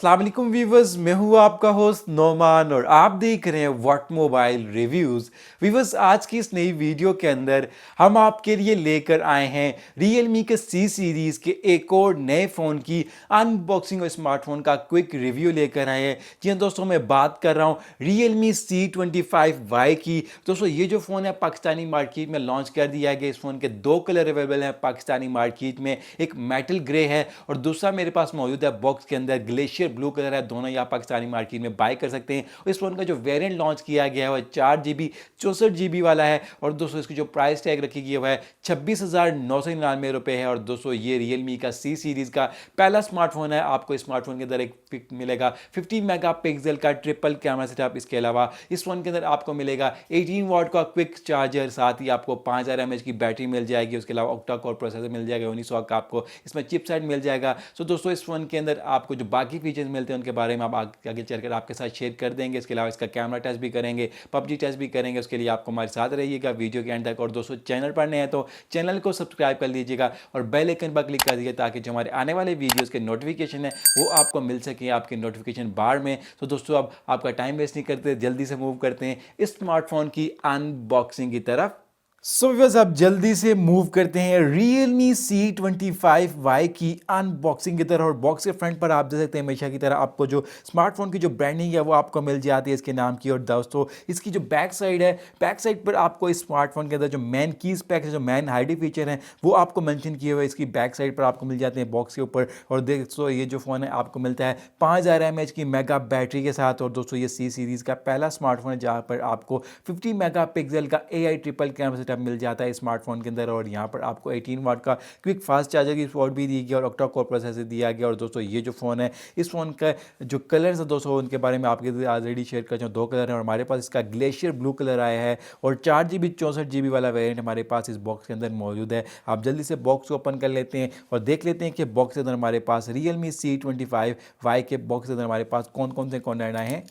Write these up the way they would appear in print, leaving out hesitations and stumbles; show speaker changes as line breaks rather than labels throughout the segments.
अस्सलाम वालेकुम व्यूवर्स, मैं हूँ आपका होस्ट नोमान और आप देख रहे हैं व्हाट मोबाइल रिव्यूज़। व्यूवर्स, आज की इस नई वीडियो के अंदर हम आपके लिए लेकर आए हैं Realme के C सीरीज़ के एक और नए फ़ोन की अनबॉक्सिंग और स्मार्टफोन का क्विक रिव्यू लेकर आए हैं। जी हाँ दोस्तों, मैं बात कर रहा हूँ Realme C25Y की। दोस्तों, ये जो फ़ोन है पाकिस्तानी मार्केट में लॉन्च कर दिया गया। इस फ़ोन के दो कलर अवेलेबल हैं पाकिस्तानी मार्केट में, एक मेटल ग्रे है और दूसरा मेरे पास मौजूद है बॉक्स के अंदर ग्लेशियर ब्लू कलर है। दोनों ही आप पाकिस्तानी मार्केट में बाय कर सकते हैं। और इस फोन का जो वेरिएंट लॉन्च किया गया है वह 4GB 64GB वाला है और दोस्तों इसकी जो प्राइस टैग रखी गई है वह 26,999 रुपये है। और दोस्तों ये रियलमी का C सीरीज़ का पहला स्मार्टफोन है। आपको इस स्मार्टफोन के अंदर एक पिक मिलेगा 50 मेगापिक्सल का ट्रिपल कैमरा सेटअप। इसके अलावा इस फोन के अंदर आपको मिलेगा 18 वॉट का क्विक चार्जर, साथ ही आपको 5000 mAh की बैटरी मिल जाएगी। उसके अलावा ऑक्टा कोर प्रोसेसर मिल जाएगा 1900 का, आपको इसमें चिपसेट मिल जाएगा। सो दोस्तों, इस फोन के अंदर आपको जो बाकी फीचर्स मिलते हैं उनके बारे में आप आगे चलकर आपके साथ शेयर कर देंगे। इसके अलावा इसका कैमरा टेस्ट भी करेंगे, PUBG टेस्ट भी करेंगे। उसके लिए आपको हमारे साथ रहिएगा वीडियो के एंड तक। और दोस्तों, चैनल पर नए हैं तो चैनल को सब्सक्राइब कर लीजिएगा और बेल आइकन पर क्लिक कर दीजिए ताकि जो हमारे आने वाले वीडियोज़ के नोटिफिकेशन है वो आपको मिल सके आपके नोटिफिकेशन बार में। तो दोस्तों, अब आपका टाइम वेस्ट नहीं करते, जल्दी से मूव करते हैं इस स्मार्टफोन की अनबॉक्सिंग की तरफ। सो व्यूअर्स, अब जल्दी से मूव करते हैं Realme C25Y की अनबॉक्सिंग की तरह। और बॉक्स के फ्रंट पर आप देख सकते हैं हमेशा की तरह आपको जो स्मार्टफोन की जो ब्रांडिंग है वो आपको मिल जाती है इसके नाम की। और दोस्तों, इसकी जो बैक साइड है, बैक साइड पर आपको इस स्मार्टफोन के अंदर जो मेन की स्पेक्स है, जो मेन हाईडी फीचर हैं वो आपको मेंशन किए हुए इसकी बैक साइड पर आपको मिल जाते हैं बॉक्स के ऊपर। और दोस्तों, ये जो फ़ोन है आपको मिलता है 5000 mAh की मेगा बैटरी के साथ। और दोस्तों, ये C सीरीज़ का पहला स्मार्टफोन है जहाँ पर आपको 50 मेगापिक्सल का AI ट्रिपल कैमरा मिल जाता है स्मार्टफोन के अंदर। और यहाँ पर आपको 18 वाट का क्विक फास्ट चार्जर की सपोर्ट भी दी गई और ऑक्टा कोर प्रोसेसर दिया गया। और दोस्तों, ये जो फ़ोन है इस फ़ोन का जो कलर है दोस्तों उनके बारे में आपके ऑलरेडी शेयर कर चुका हूँ। दो कलर हैं और हमारे पास इसका ग्लेशियर ब्लू कलर आया है और 4GB 64GB वाला वेरिएंट हमारे पास इस बॉक्स के अंदर मौजूद है। आप जल्दी से बॉक्स को ओपन कर लेते हैं और देख लेते हैं कि बॉक्स के अंदर हमारे पास Realme C25Y के बॉक्स के अंदर हमारे पास कौन कौन से कंटेंट आए हैं।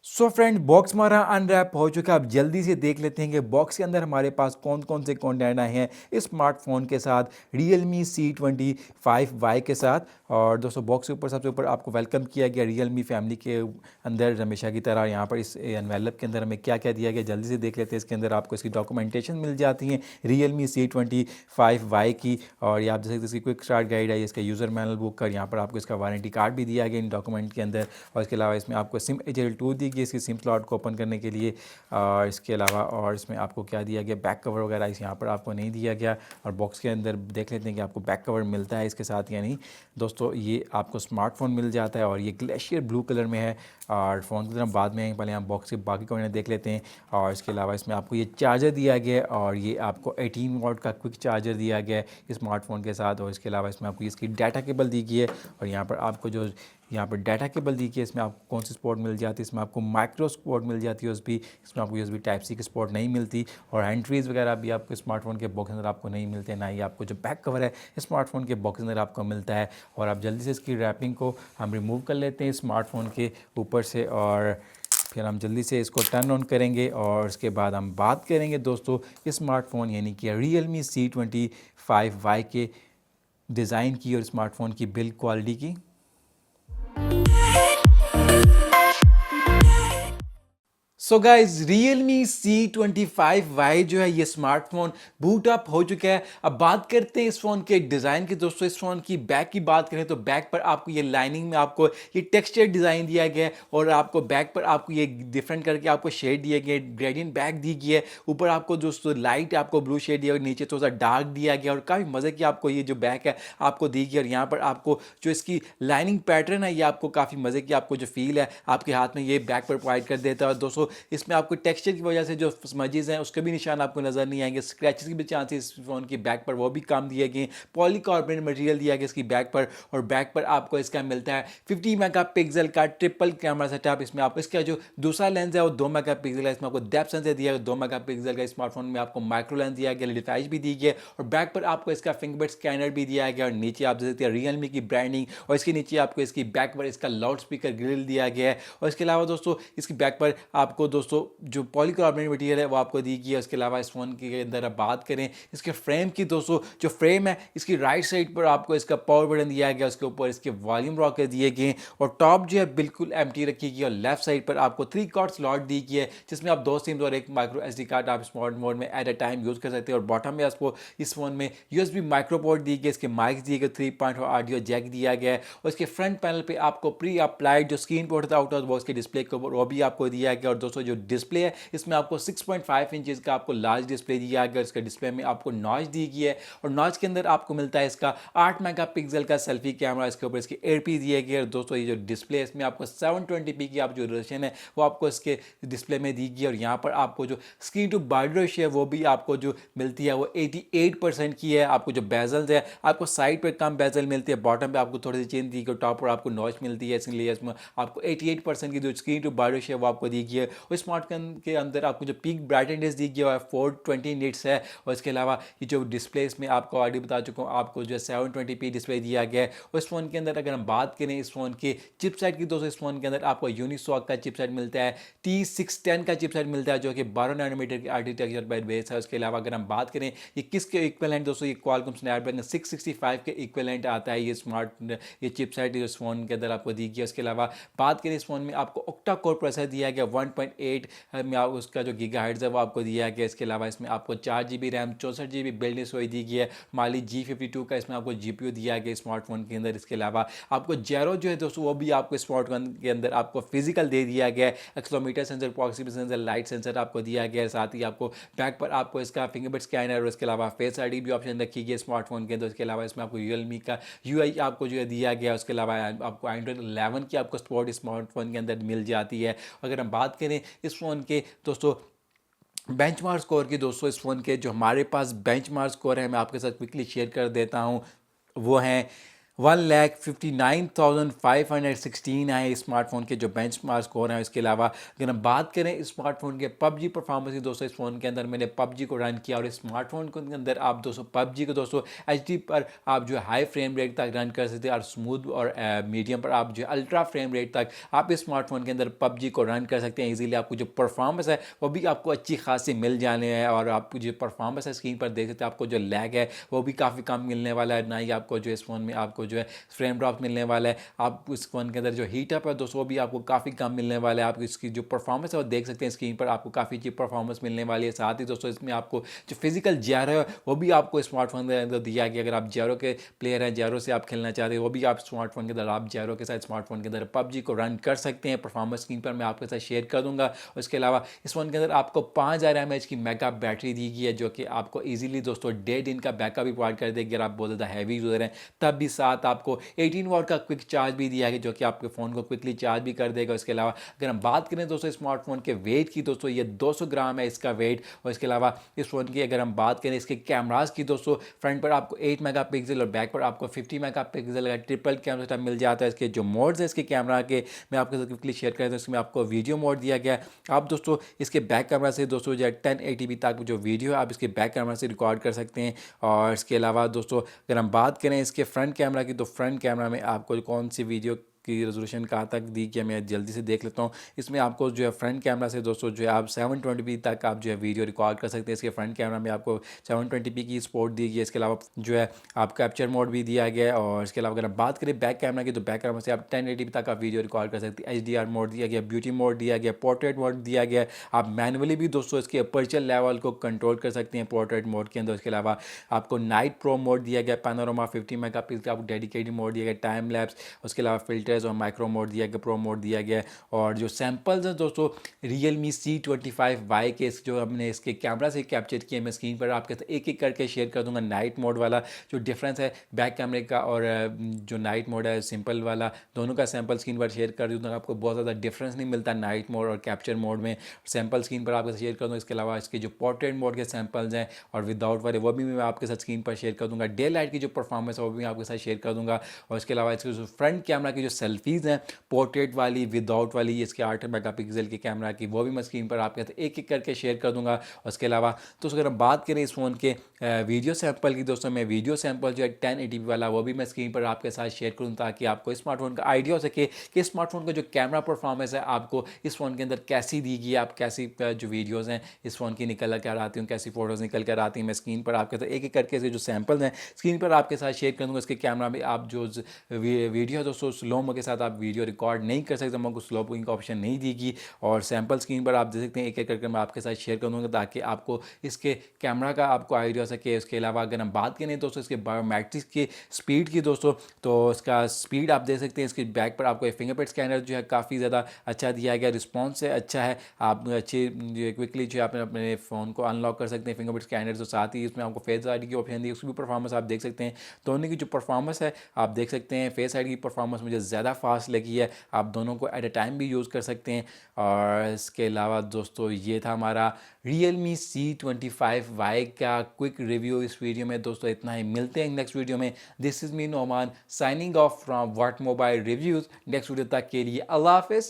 सो फ्रेंड, बॉक्स हमारा अनरैप हो चुका है। आप जल्दी से देख लेते हैं कि बॉक्स के अंदर हमारे पास कौन कौन से कंटेंट आए हैं इस स्मार्टफोन के साथ Realme C25Y के साथ। और दोस्तों, बॉक्स के ऊपर सबसे ऊपर आपको वेलकम किया गया Realme फैमिली के अंदर हमेशा की तरह। यहाँ पर इस एनवेलप के अंदर हमें क्या क्या दिया गया जल्दी से देख लेते हैं। इसके अंदर आपको इसकी डॉक्यूमेंटेशन मिल जाती है Realme C25Y की। और ये आप देख सकते हैं इसकी क्विक स्टार्ट गाइड है, इसका यूज़र मैनुअल बुक कर, यहाँ पर आपको इसका वारंटी कार्ड भी दिया गया इन डॉक्यूमेंट के अंदर। और इसके अलावा इसमें आपको सिम एजेल 2 दी गई इसकी सिम स्लॉट को ओपन करने के लिए। इसके अलावा और इसमें आपको क्या दिया गया, बैक कवर वगैरह इस यहाँ पर आपको नहीं दिया गया। और बॉक्स के अंदर देख लेते हैं कि आपको बैक कवर मिलता है इसके साथ या नहीं। दोस्तों, ये आपको स्मार्टफोन मिल जाता है और ये ग्लेशियर ब्लू कलर में है। और फ़ोन की तरफ बाद में आएंगे, पहले हम बॉक्स के बाकी कंटेंट देख लेते हैं। और इसके अलावा इसमें आपको ये चार्जर दिया गया है और ये आपको 18 वॉट का क्विक चार्जर दिया गया है स्मार्टफोन के साथ। और इसके अलावा इसमें आपको इसकी डाटा केबल दी गई है और यहाँ पर आपको जो यहाँ पर डाटा केबल दी गई है इसमें आपको कौन सी सपोर्ट मिल जाती है, इसमें आपको माइक्रो सपोर्ट मिल जाती है USB, इसमें आपको USB टाइप C की सपोर्ट नहीं मिलती। और हैंड-फ्रीज वगैरह भी आपको स्मार्टफोन के बॉक्स के अंदर आपको नहीं मिलते, ना ही आपको जो बैक कवर है स्मार्टफोन के बॉक्स के अंदर आपको मिलता है। और आप जल्दी से इसकी रैपिंग को हम रिमूव कर लेते हैं स्मार्टफोन के ऊपर से और फिर हम जल्दी से इसको टर्न ऑन करेंगे। और उसके बाद हम बात करेंगे दोस्तों स्मार्टफोन यानी कि Realme C25Y के डिज़ाइन की और स्मार्टफोन की बिल्ड क्वालिटी की। सो गाइज, Realme C25Y जो है ये स्मार्टफोन बूट अप हो चुका है। अब बात करते हैं इस फ़ोन के डिज़ाइन की। दोस्तों, इस फ़ोन की बैक की बात करें तो बैक पर आपको ये लाइनिंग में आपको ये टेक्सचर डिज़ाइन दिया गया है और आपको बैक पर आपको ये डिफरेंट करके आपको शेड दिए गए, ग्रेडियंट बैक दी गई है। ऊपर आपको दोस्तों लाइट आपको ब्लू शेड दिया और नीचे थोड़ा सा डार्क दिया गया और काफ़ी मज़े की आपको ये जो बैक है आपको दी गई। और यहाँ पर आपको जो इसकी लाइनिंग पैटर्न है ये आपको काफ़ी मज़े की आपको जो फील है आपके हाथ में ये बैक पर प्रोवाइड कर देता है। और दोस्तों, इसमें आपको टेक्सचर की वजह से जो स्मजेस हैं उसके भी निशान आपको नजर नहीं आएंगे, स्क्रैचेस की भी चांसेस इस फोन की बैक पर वो भी कम दिए गए। पॉलीकार्बोनेट मटेरियल दिया गया इसकी बैक पर और बैक पर आपको इसका मिलता है 50 मेगापिक्सल का ट्रिपल कैमरा सेटअप। इसमें आपको इसका जो दूसरा लेंस है वो 2 मेगापिक्सल है, इसमें आपको डेप्थ सेंसर दिया गया 2 मेगापिक्सल का। स्मार्टफोन में आपको माइक्रो लेंस दिया गया, डिवाइस भी दी गई और बैक पर आपको इसका फिंगरप्रिंट स्कैनर भी दिया गया। और नीचे आप देख सकते हैं Realme की ब्रांडिंग और इसके नीचे आपको इसकी बैक पर इसका लाउड स्पीकर ग्रिल दिया गया है। और इसके अलावा दोस्तों, इसकी बैक पर आपको दोस्तों जो पॉलीकार्बोनेट मटेरियल है वो आपको दी गई है। उसके अलावा इस फ़ोन के अंदर आप बात करें इसके फ्रेम की दोस्तों, जो फ्रेम है इसकी राइट साइड पर आपको इसका पावर बटन दिया गया, उसके ऊपर इसके वॉल्यूम रॉकर दिए गए और टॉप जो है बिल्कुल एम्प्टी रखी गई और लेफ्ट साइड पर आपको 3 कार्ड स्लॉट दी गई है जिसमें आप 2 सिम और एक माइक्रो एसडी कार्ड आप स्मार्ट मोड में एट अ टाइम यूज़ कर सकते हैं। और बॉटम में आपको इस फोन में यूएसबी माइक्रो पोर्ट दी गई, इसके माइक दिए गए, 3.4 ऑडियो जैक दिया गया है और इसके फ्रंट पैनल पे आपको प्री अप्लाइड जो स्क्रीन पोर्ट था आउट ऑफ बॉक्स के डिस्प्ले के ऊपर वो भी आपको दिया गया। और दोस्तों जो डिस्प्ले है इसमें आपको 6.5 इंचेस का आपको लार्ज डिस्प्ले दिया गया। इसके डिस्प्ले में आपको नॉच दी गई है और नॉच के अंदर आपको मिलता है इसका 8 मेगापिक्सल का सेल्फी कैमरा, इसके ऊपर इसके एयरपी दिए गए। और दोस्तों ये जो डिस्प्ले है इसमें आपको 720p की आप जो रेजोल्यूशन है वो आपको इसके डिस्प्ले में दी गई है और यहाँ पर आपको जो स्क्रीन टू बॉडी रेशियो है वो भी आपको जो मिलती है वो 88% की है। आपको जो बेजल्स है आपको साइड पे कम बेजल मिलती है, बॉटम पे आपको थोड़ी सी चेंज दी गई, टॉप पर आपको नॉच मिलती है, इसलिए इसमें आपको 88% की जो स्क्रीन टू बॉडी रेशियो है वो आपको दी गई है। और स्मार्टफोन के अंदर आपको जो पीक ब्राइटनेस दी गई है 420 निट्स है और इसके अलावा ये जो डिस्प्ले इसमें आपको ऑलरेडी बता चुका हूँ आपको जो है 720p डिस्प्ले दिया गया है। और इस फोन के अंदर अगर हम बात करें इस फोन के चिपसेट की, दोस्तों इस फोन के अंदर आपको यूनिसॉक का चिपसेट मिलता है, T610 का चिपसेट मिलता है जो कि 12 नैनोमीटर की आर्किटेक्चर पर बेस है। उसके अलावा अगर हम बात करें ये किसके इक्विवेलेंट, दोस्तों ये क्वालकॉम स्नैपड्रैगन 665 के इक्विवेलेंट आता है ये चिपसेट इस फोन के अंदर आपको दी गई है। उसके अलावा बात करें इस फोन में आपको ऑक्टा कोर प्रोसेसर दिया गया 1.8 में उसका जो गीगाहर्ट्ज़ है वो आपको दिया गया। इसके अलावा इसमें आपको 4GB RAM 64GB build storage दी गई है, माली G52 का इसमें आपको GPU दिया गया स्मार्टफोन के अंदर। इसके अलावा आपको जेरो जो है दोस्तों वो भी आपको स्मार्टफोन के अंदर आपको फिजिकल दे दिया गया है, accelerometer sensor, proximity sensor, light sensor आपको दिया गया है। साथ ही आपको बैक पर आपको इसका फिंगरप्रिंट स्कैनर और इसके अलावा फेस आईडी भी ऑप्शन रखी गई है स्मार्टफोन के अंदर। इसके अलावा इसमें आपको Realme का UI आपको जो है दिया गया। उसके अलावा आपको Android 11 की आपको सपोर्ट स्मार्टफोन के अंदर मिल जाती है। अगर हम बात करें इस फ़ोन के दोस्तों बेंचमार्क स्कोर की, दोस्तों इस फ़ोन के जो हमारे पास बेंचमार्क स्कोर है मैं आपके साथ क्विकली शेयर कर देता हूँ, वो हैं 1,59,516 है स्मार्टफोन के जो बेंचमार्क स्कोर हैं। इसके अलावा अगर हम बात करें स्मार्टफोन के PUBG परफॉर्मेंस की, दोस्तों इस फ़ोन के अंदर मैंने PUBG को रन किया और इस स्मार्टफोन के अंदर आप दोस्तों PUBG को दोस्तों HD पर आप जो हाई फ्रेम रेट तक रन कर सकते हैं और स्मूथ और मीडियम पर आप जो अल्ट्रा फ्रेम रेट तक आप इस स्मार्टफोन के अंदर PUBG को रन कर सकते हैं ईजिली। आपको जो परफॉर्मेंस है वो भी आपको अच्छी खासी मिल जाने है और आपको जो परफॉर्मेंस है स्क्रीन पर देख सकते हैं, आपको जो लैग है वो भी काफ़ी कम मिलने वाला है, ना ही आपको जो इस फ़ोन में आपको जो है फ्रेम ड्रॉप मिलने वाला है। आप इस फोन के अंदर जो हीट अप है दोस्तों भी आपको काफ़ी कम मिलने वाला है। आप इसकी जो परफॉर्मेंस है वो देख सकते हैं स्क्रीन पर, आपको काफ़ी अच्छी परफॉर्मेंस मिलने वाली है। साथ ही दोस्तों इसमें आपको जो फिजिकल जैरो है वो भी आपको स्मार्टफोन के अंदर दिया गया। अगर आप जैरो के प्लेयर हैं, जैरो से आप खेलना चाहते हैं, वो भी आप स्मार्टफोन के अंदर आप जैरो के साथ स्मार्टफोन के अंदर PUBG को रन कर सकते हैं। परफॉर्मेंस स्क्रीन पर मैं आपके साथ शेयर कर दूंगा। और इसके अलावा इस फोन के अंदर आपको 5000 mAh की मेगा बैटरी दी गई है जो कि आपको ईजिली दोस्तों 1.5 दिन का बैकअप भी प्रोवाइड कर देगी। अगर आप बहुत ज़्यादा हैवी यूज़र हैं तब भी साथ आपको 18 वाट का क्विक चार्ज भी दिया है जो कि आपके फ़ोन को क्विकली चार्ज भी कर देगा। इसके अलावा अगर हम बात करें दोस्तों स्मार्टफोन के वेट की, दोस्तों ये 200 ग्राम है इसका वेट। और इसके अलावा इस फ़ोन की अगर हम बात करें इसके कैमरास की, दोस्तों फ्रंट पर आपको 8 मेगापिक्सल और बैक पर आपको 50 मेगापिक्सल का ट्रिपल कैमरा सेटअप मिल जाता है। इसके जो मोड्स है इसके कैमरा के मैं आपके साथ क्विकली शेयर कर दूँ। इसमें आपको वीडियो मोड दिया गया है, आप दोस्तों इसके बैक कैमरा से दोस्तों जो है 1080p तक जो वीडियो है आप इसके बैक कैमरा से रिकॉर्ड कर सकते हैं। और इसके अलावा दोस्तों अगर हम बात करें इसके फ्रंट कैमरा की, तो फ्रंट कैमरा में आपको कौन सी वीडियो की रेजोल्यूशन कहाँ तक दी कि मैं जल्दी से देख लेता हूँ। इसमें आपको जो है फ्रंट कैमरा से दोस्तों जो है आप 720p तक आप जो है वीडियो रिकॉर्ड कर सकते हैं। इसके फ्रंट कैमरा में आपको 720p की सपोर्ट दी गई है। इसके अलावा जो है आप कैप्चर मोड भी दिया गया है। और इसके अलावा अगर हम बात करें बैक कैमरा की, तो बैक कैमरा से आप 1080p तक आप वीडियो रिकॉर्ड कर सकते हैं। HDR मोड दिया गया, ब्यूटी मोड दिया गया, पोर्ट्रेट मोड दिया गया। आप मैनुअली भी दोस्तों इसके अपर्चर लेवल को कंट्रोल कर सकते हैं पोर्ट्रेट मोड के अंदर। इसके अलावा आपको नाइट प्रो मोड दिया गया, पैनोरामा 50 मेगापिक्सल का आपको डेडिकेटेड मोड दिया गया, टाइम लैप्स, उसके अलावा फिल्टर्स और माइक्रो मोड दिया गया, प्रो मोड दिया गया। और जो सैंपल्स हैं दोस्तों Realme C25Y के जो हमने इसके कैमरा से कैप्चर किए मैं स्क्रीन पर आपके साथ एक एक करके शेयर कर दूंगा। नाइट मोड वाला जो डिफरेंस है बैक कैमरे का और जो नाइट मोड है सिंपल वाला, दोनों का सैंपल स्क्रीन पर शेयर कर दूंगा। आपको बहुत ज़्यादा डिफरेंस नहीं मिलता नाइट मोड और कैप्चर मोड में, सैंपल स्क्रीन पर आपके साथ शेयर कर दूँगा। इसके अलावा इसके जो पोर्ट्रेट मोड के सैंपल्स हैं और विदाउट वाले वो भी मैं आपके साथ स्क्रीन पर शेयर कर दूँगा। डे लाइट की जो परफॉर्मेंस है वो भी मैं आपके साथ शेयर कर दूँगा। और इसके अलावा इसके जो फ्रंट कैमरा की जो सेल्फीज़ हैं पोर्ट्रेट वाली, विदाउट वाली, इसके 8 मेगापिक्सल की कैमरा की, वो भी मैं स्क्रीन पर आपके साथ एक एक करके शेयर कर दूंगा। उसके अलावा दोस्तों अगर हम बात करें इस फ़ोन के वीडियो सैंपल की, दोस्तों मैं वीडियो सैंपल जो है 1080p वाला वो भी मैं स्क्रीन पर आपके साथ शेयर करूँ ताकि आपको स्मार्टफोन का आइडिया हो सके कि स्मार्टफोन का जो कैमरा परफॉर्मेंस है आपको इस फ़ोन के अंदर कैसी दी गई है, आप कैसी जो वीडियोज़ हैं इस फ़ोन की निकल कर आती हूँ, कैसी फ़ोटोज़ निकल कर आती हैं। मैं स्क्रीन पर आपके साथ एक एक करके से जो सैंपल हैं स्क्रीन पर आपके साथ शेयर कर दूँगा। इसके कैमरा में आप जो वीडियो दोस्तों स्लो मो के साथ आप वीडियो रिकॉर्ड नहीं कर सकते, आपको स्लो मोइंग का ऑप्शन नहीं देगी। और सैंपल स्क्रीन पर आप देख सकते हैं एक एक करके मैं आपके साथ शेयर कर दूँगा ताकि आपको इसके कैमरा का आपको आइडिया हो सके। उसके अलावा अगर हम बात करें दोस्तों इसके बायोमेट्रिक्स की स्पीड की दोस्तों, तो इसका स्पीड आप देख सकते हैं। इसके बैक पर आपको एक फिंगरप्रिंट स्कैनर जो है काफ़ी ज़्यादा अच्छा दिया गया, रिस्पॉन्स है अच्छा है, आप अच्छी क्विकली जो आप अपने फ़ोन को अनलॉक कर सकते हैं फिंगरप्रिंट स्कैनर। तो साथ ही इसमें आपको फेस आईडी की ऑप्शन दी, उसकी भी परफॉर्मेंस आप देख सकते हैं। दोनों की जो परफॉर्मेंस है आप देख सकते हैं, फेस आईडी की परफॉर्मेंस मुझे ज़्यादा फास्ट लगी है, आप दोनों को एट अ टाइम भी यूज़ कर सकते हैं। और इसके अलावा दोस्तों ये था हमारा Realme C25Y का क्विक रिव्यू इस वीडियो में। दोस्तों इतना ही, मिलते हैं नेक्स्ट वीडियो में। This is me Noman signing off from what mobile reviews. Next video तक के लिए अल्लाह हाफिज़।